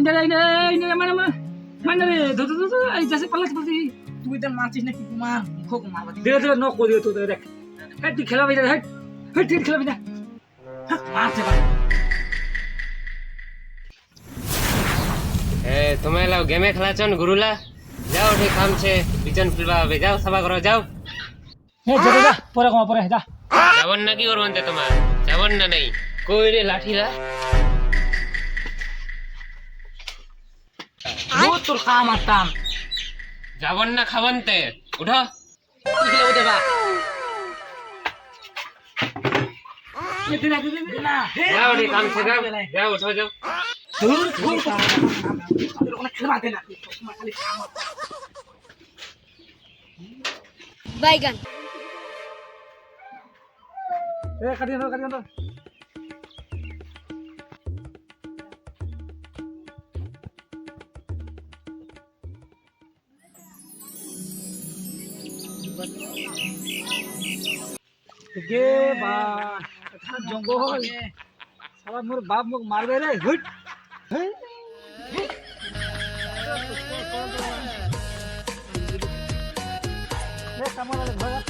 মানে মানে রে এই যাচ্ছে পাল্লা পাল্লা তুই তো মারছিস না কি কুমার মুখো মারবা দে দে ন কো দে তো দেখ হ্যাঁ তুই খেলাবি না হ্যাঁ হ্যাঁ তুই খেলাবি না মারছে বাবা তুমি এলাও গেমে খেলাছন গুরুলা যাও ঠিক কাম ছে বিচন ফিলবা হবে যাও সভা করো যাও হ্যাঁ যা যা পরে কমা পরে যা যাবন না কি করবেন তোমার যাবন না নাই কই রে লাঠিলা বহুত তোর খা মারতাম যাবন না খাবনতে উঠো কি খেলে ওঠে বা দিনা দিনা যাও ঠিক কাম ছে যাও যাও উঠো যাও দূর দূর কোনো খেলবা দে না খালি বাইগান এ কাটি দাও गे बा अच्छा जंगल साला मोर बाप मुक मारबे रे हट ए सामान वाले भगा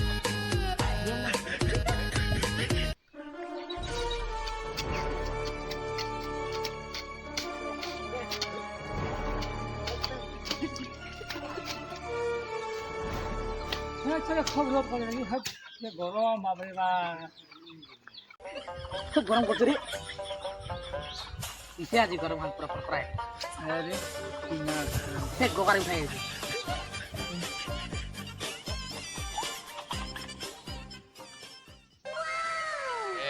चलो खबर पड़े नहीं हट ये गरम बाबरे बा খুব গরম করছে রে ইসে আজি গরম হাত পুরো প্রায় अरे সে গোকারি উঠাই গেছে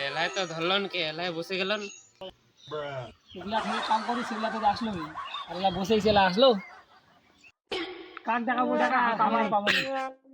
এলাই তো ধরলন কে এলাই বসে গেলন এগুলা খালি কাম করি সেগুলা তো আসলো আর এগুলা বসেই চলে আসলো কাক দেখাবো দেখা আমার পাবো